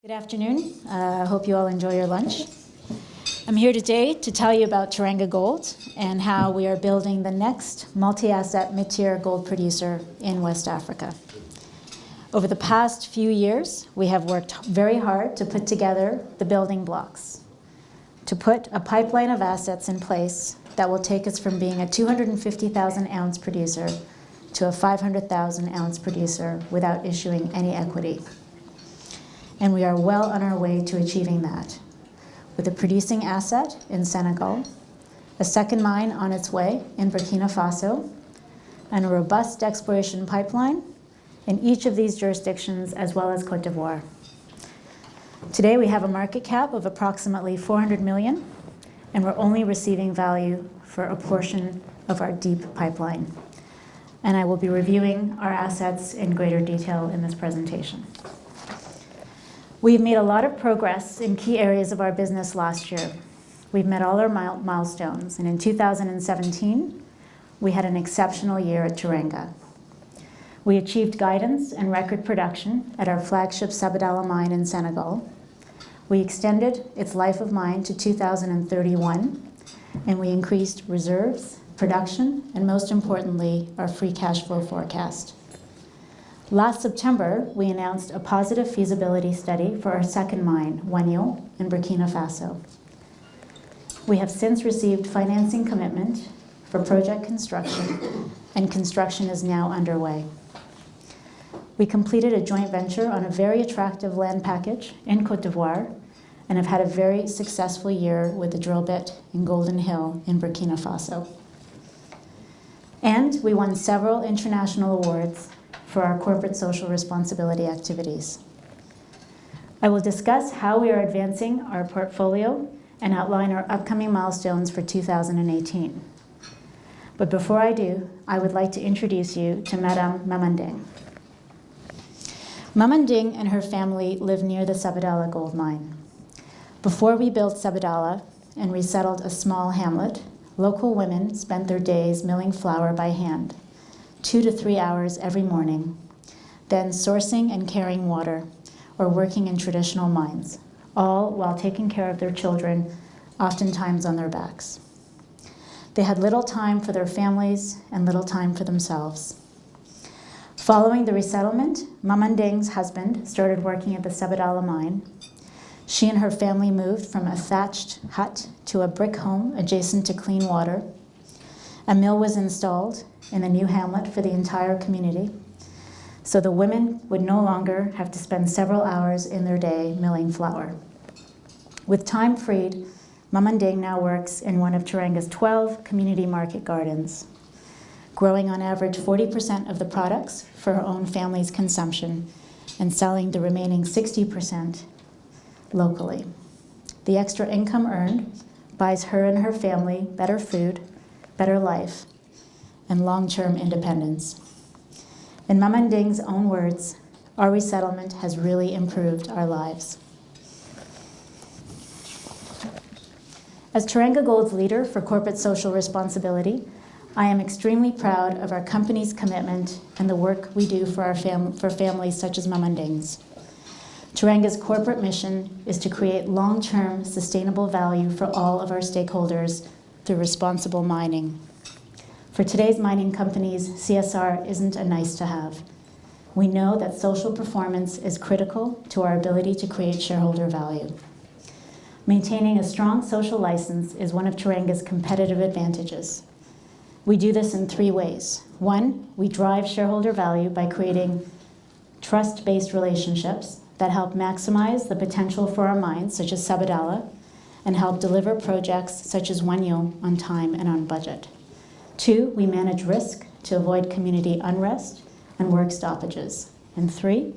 Good afternoon. I hope you all enjoy your lunch. I'm here today to tell you about TERANGA Gold and how we are building the next multi-asset mid-tier gold producer in West Africa. Over the past few years, we have worked very hard to put together the building blocks, to put a pipeline of assets in place that will take us from being a 250,000 ounce producer to a 500,000 ounce producer without issuing any equity. And we are well on our way to achieving that, with a producing asset in Senegal, a second mine on its way in Burkina Faso, and a robust exploration pipeline in each of these jurisdictions, as well as Côte d'Ivoire. Today we have a market cap of approximately 400 million, and we're only receiving value for a portion of our deep pipeline. And I will be reviewing our assets in greater detail in this presentation. We've made a lot of progress in key areas of our business last year. We've met all our milestones, and in 2017, we had an exceptional year at TERANGA. We achieved guidance and record production at our flagship Sabatelli mine in Senegal. We extended its life of mine to 2031, and we increased reserves, production, and most importantly, our free cash flow forecast. Last September, we announced a positive feasibility study for our second mine, Wahgnion, in Burkina Faso. We have since received financing commitment for project construction, and construction is now underway. We completed a joint venture on a very attractive land package in Côte d'Ivoire and have had a very successful year with the drill bit in Golden Hill in Burkina Faso. And we won several international awards for our corporate social responsibility activities. I will discuss how we are advancing our portfolio and outline our upcoming milestones for 2018. But before I do, I would like to introduce you to Madame Mamanding. Mamanding and her family live near the Sabatelli gold mine. Before we built Sabatelli and resettled a small hamlet, local women spent their days milling flour by hand, 2 to 3 hours every morning, then sourcing and carrying water, or working in traditional mines, all while taking care of their children, oftentimes on their backs. They had little time for their families and little time for themselves. Following the resettlement, Mamanding's husband started working at the Sabatelli mine. She and her family moved from a thatched hut to a brick home adjacent to clean water. A mill was installed in the new hamlet for the entire community, so the women would no longer have to spend several hours in their day milling flour. With time freed, Mamanding now works in one of TERANGA's 12 community market gardens, growing on average 40% of the products for her own family's consumption and selling the remaining 60% locally. The extra income earned buys her and her family better food, better life, and long-term independence. In Mamanding's own words, our resettlement has really improved our lives. As TERANGA Gold's leader for corporate social responsibility, I am extremely proud of our company's commitment and the work we do for families such as Mamanding's. TERANGA's corporate mission is to create long-term sustainable value for all of our stakeholders through responsible mining. For today's mining companies, CSR isn't a nice to have. We know that social performance is critical to our ability to create shareholder value. Maintaining a strong social license is one of TERANGA's competitive advantages. We do this in 3 ways. 1, we drive shareholder value by creating trust-based relationships that help maximize the potential for our mines, such as Sabatelli, and help deliver projects such as Wahgnion on time and on budget. 2, we manage risk to avoid community unrest and work stoppages. And 3,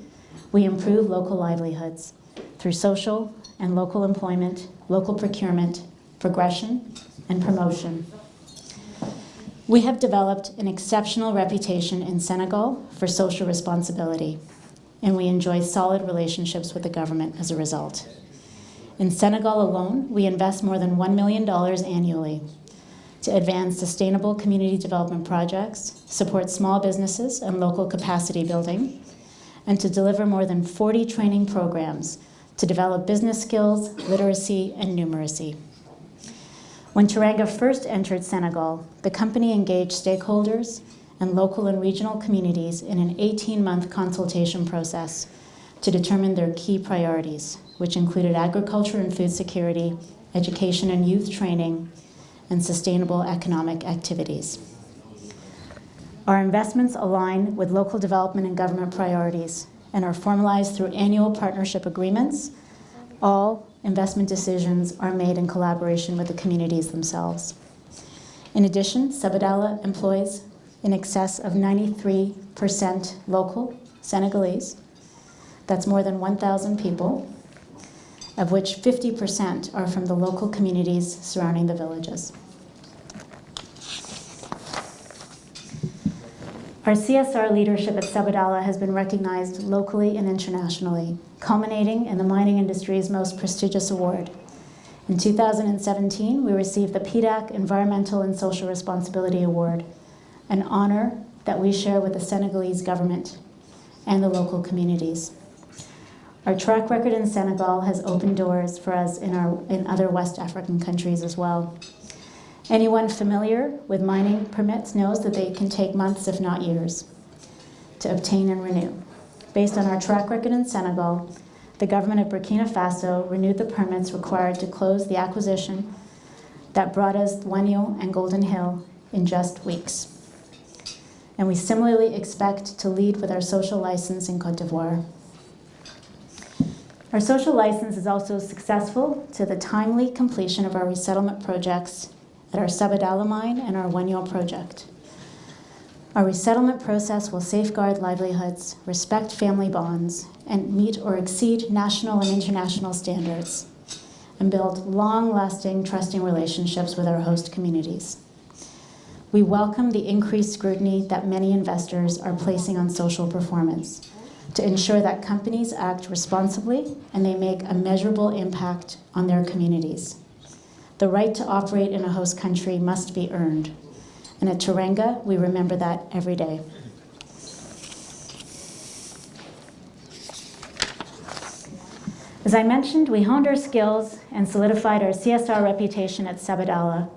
we improve local livelihoods through social and local employment, local procurement, progression, and promotion. We have developed an exceptional reputation in Senegal for social responsibility, and we enjoy solid relationships with the government as a result. In Senegal alone, we invest more than $1 million annually to advance sustainable community development projects, support small businesses and local capacity building, and to deliver more than 40 training programs to develop business skills, literacy, and numeracy. When TERANGA first entered Senegal, the company engaged stakeholders and local and regional communities in an 18-month consultation process to determine their key priorities, which included agriculture and food security, education and youth training, and sustainable economic activities. Our investments align with local development and government priorities and are formalized through annual partnership agreements. All investment decisions are made in collaboration with the communities themselves. In addition, Sabatelli employs in excess of 93% local Senegalese. That's more than 1,000 people, of which 50% are from the local communities surrounding the villages. Our CSR leadership at Sabatelli has been recognized locally and internationally, culminating in the mining industry's most prestigious award. In 2017, we received the PDAC Environmental and Social Responsibility Award, an honor that we share with the Senegalese government and the local communities. Our track record in Senegal has opened doors for us in other West African countries as well. Anyone familiar with mining permits knows that they can take months, if not years, to obtain and renew. Based on our track record in Senegal, the government of Burkina Faso renewed the permits required to close the acquisition that brought us Wagno and Golden Hill in just weeks. And we similarly expect to lead with our social license in Côte d'Ivoire. Our social license is also successful to the timely completion of our resettlement projects at our Sabatelli mine and our Wagno project. Our resettlement process will safeguard livelihoods, respect family bonds, and meet or exceed national and international standards, and build long-lasting, trusting relationships with our host communities. We welcome the increased scrutiny that many investors are placing on social performance to ensure that companies act responsibly and they make a measurable impact on their communities. The right to operate in a host country must be earned. And at TERANGA, we remember that every day. As I mentioned, we honed our skills and solidified our CSR reputation at Sabatelli,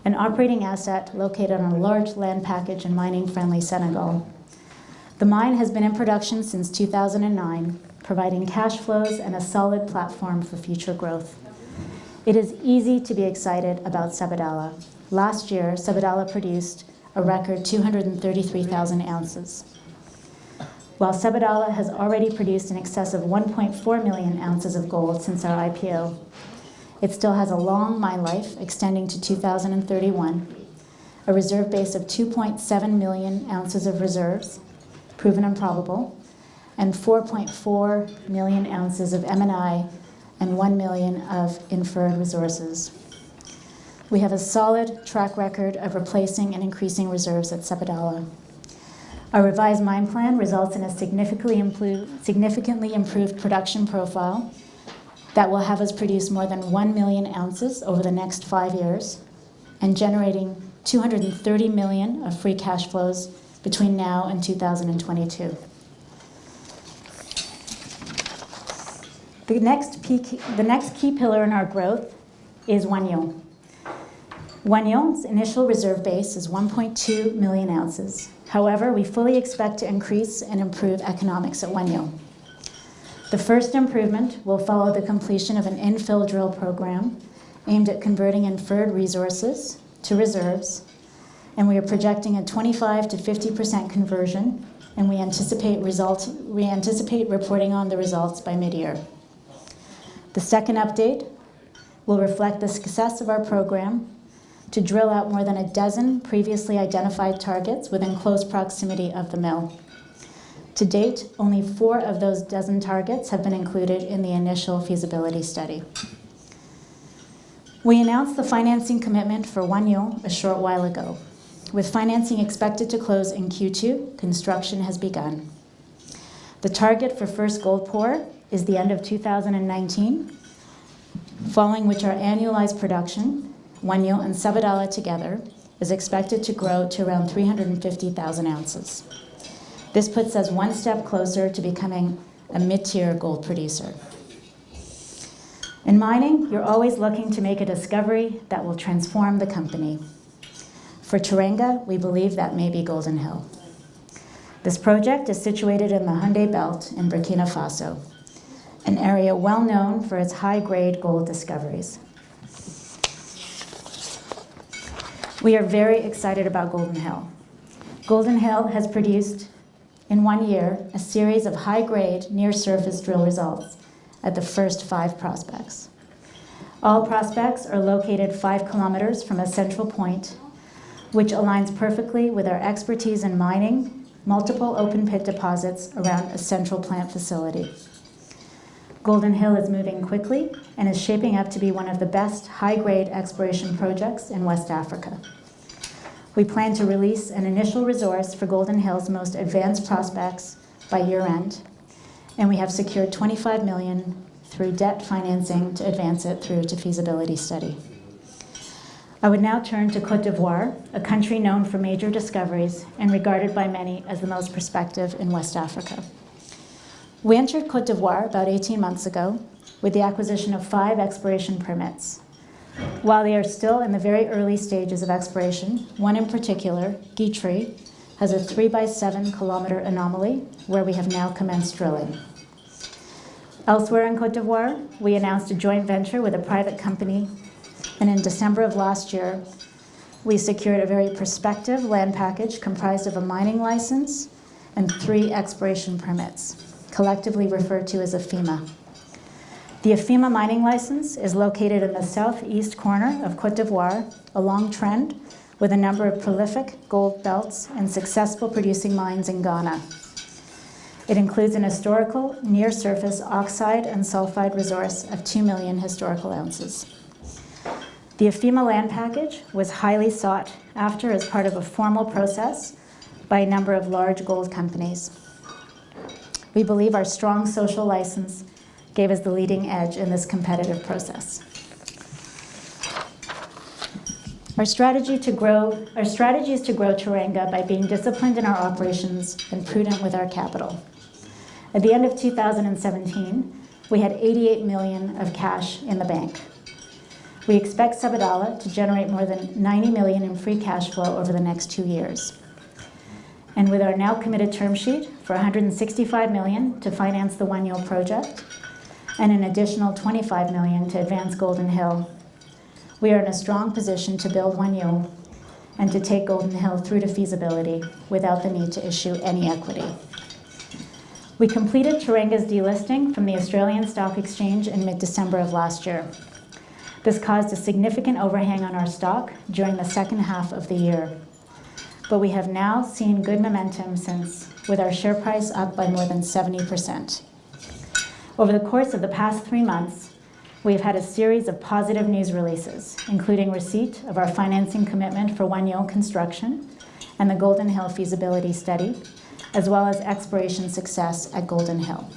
an operating asset located on a large land package in mining-friendly Senegal. The mine has been in production since 2009, providing cash flows and a solid platform for future growth. It is easy to be excited about Sabatelli. Last year, Sabatelli produced a record 233,000 ounces. While Sabatelli has already produced in excess of 1.4 million ounces of gold since our IPO, it still has a long mine life extending to 2031, a reserve base of 2.7 million ounces of reserves, proven and probable, and 4.4 million ounces of M&I and 1 million of inferred resources. We have a solid track record of replacing and increasing reserves at Sabatelli. Our revised mine plan results in a significantly improved production profile that will have us produce more than 1 million ounces over the next 5 years and generating 230 million of free cash flows between now and 2022. The next key pillar in our growth is Wagno. Wagno's initial reserve base is 1.2 million ounces. However, we fully expect to increase and improve economics at Wagno. The first improvement will follow the completion of an infill drill program aimed at converting inferred resources to reserves, and we are projecting a 25 to 50% conversion, and we anticipate reporting on the results by mid-year. The second update will reflect the success of our program to drill out more than a dozen previously identified targets within close proximity of the mill. To date, only 4 of those dozen targets have been included in the initial feasibility study. We announced the financing commitment for Wagno a short while ago. With financing expected to close in Q2, construction has begun. The target for first gold pour is the end of 2019, following which our annualized production, Wagno and Sabatelli together, is expected to grow to around 350,000 ounces. This puts us one step closer to becoming a mid-tier gold producer. In mining, you're always looking to make a discovery that will transform the company. For TERANGA, we believe that may be Golden Hill. This project is situated in the Houndé Belt in Burkina Faso, an area well known for its high-grade gold discoveries. We are very excited about Golden Hill. Golden Hill has produced, in 1 year, a series of high-grade, near-surface drill results at the first 5 prospects. All prospects are located 5 kilometers from a central point, which aligns perfectly with our expertise in mining multiple open-pit deposits around a central plant facility. Golden Hill is moving quickly and is shaping up to be one of the best high-grade exploration projects in West Africa. We plan to release an initial resource for Golden Hill's most advanced prospects by year-end, and we have secured $25 million through debt financing to advance it through to feasibility study. I would now turn to Côte d'Ivoire, a country known for major discoveries and regarded by many as the most prospective in West Africa. We entered Côte d'Ivoire about 18 months ago with the acquisition of 5 exploration permits. While they are still in the very early stages of exploration, one in particular, Guitry, has a 3 by 7 kilometer anomaly where we have now commenced drilling. Elsewhere in Côte d'Ivoire, we announced a joint venture with a private company, and in December of last year, we secured a very prospective land package comprised of a mining license and 3 exploration permits, collectively referred to as AFIMA. The AFIMA mining license is located in the southeast corner of Côte d'Ivoire, along trend, with a number of prolific gold belts and successful producing mines in Ghana. It includes an historical near-surface oxide and sulfide resource of 2 million historical ounces. The AFIMA land package was highly sought after as part of a formal process by a number of large gold companies. We believe our strong social license gave us the leading edge in this competitive process. Our strategy is to grow TERANGA by being disciplined in our operations and prudent with our capital. At the end of 2017, we had 88 million of cash in the bank. We expect Sabatelli to generate more than 90 million in free cash flow over the next 2 years. And with our now committed term sheet for 165 million to finance the Wahgnion project and an additional 25 million to advance Golden Hill, we are in a strong position to build Wahgnion and to take Golden Hill through to feasibility without the need to issue any equity. We completed TERANGA's delisting from the Australian Stock Exchange in mid-December of last year. This caused a significant overhang on our stock during the second half of the year. But we have now seen good momentum since, with our share price up by more than 70%. Over the course of the past 3 months, we have had a series of positive news releases, including receipt of our financing commitment for Wahgnion construction and the Golden Hill feasibility study, as well as exploration success at Golden Hill.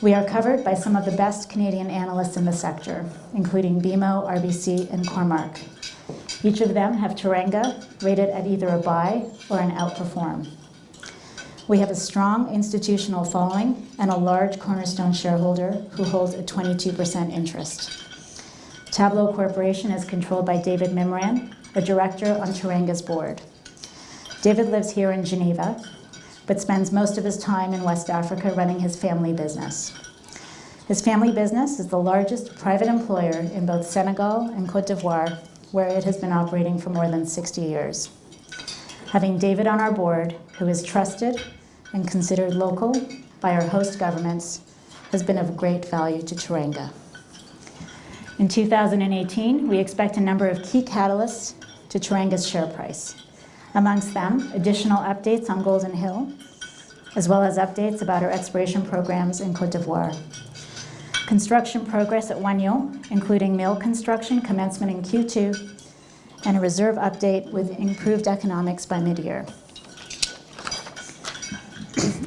We are covered by some of the best Canadian analysts in the sector, including BMO, RBC, and Cormark. Each of them have TERANGA rated at either a buy or an outperform. We have a strong institutional following and a large cornerstone shareholder who holds a 22% interest. Tableau Corporation is controlled by David Mimran, a director on TERANGA's board. David lives here in Geneva, but spends most of his time in West Africa running his family business. His family business is the largest private employer in both Senegal and Côte d'Ivoire, where it has been operating for more than 60 years. Having David on our board, who is trusted and considered local by our host governments, has been of great value to TERANGA. In 2018, we expect a number of key catalysts to TERANGA's share price. Amongst them, additional updates on Golden Hill, as well as updates about our exploration programs in Côte d'Ivoire. Construction progress at Wahgnion, including mill construction commencement in Q2, and a reserve update with improved economics by mid-year.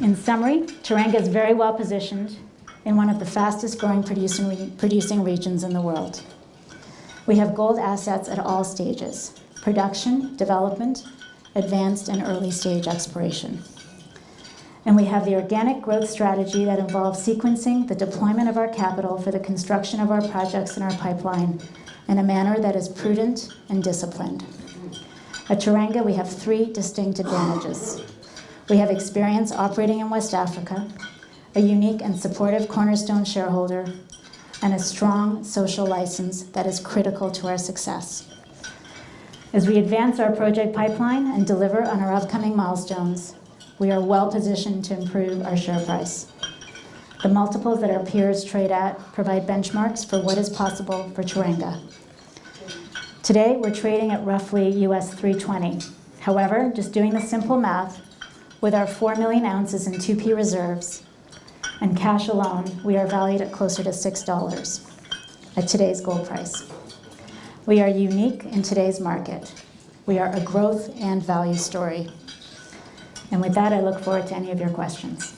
In summary, TERANGA is very well positioned in one of the fastest growing producing regions in the world. We have gold assets at all stages: production, development, advanced and early stage exploration. And we have the organic growth strategy that involves sequencing the deployment of our capital for the construction of our projects in our pipeline in a manner that is prudent and disciplined. At TERANGA, we have 3 distinct advantages. We have experience operating in West Africa, a unique and supportive cornerstone shareholder, and a strong social license that is critical to our success. As we advance our project pipeline and deliver on our upcoming milestones, we are well positioned to improve our share price. The multiples that our peers trade at provide benchmarks for what is possible for TERANGA. Today, we're trading at roughly US $320. However, just doing the simple math, with our 4 million ounces in 2P reserves and cash alone, we are valued at closer to $6 at today's gold price. We are unique in today's market. We are a growth and value story. And with that, I look forward to any of your questions.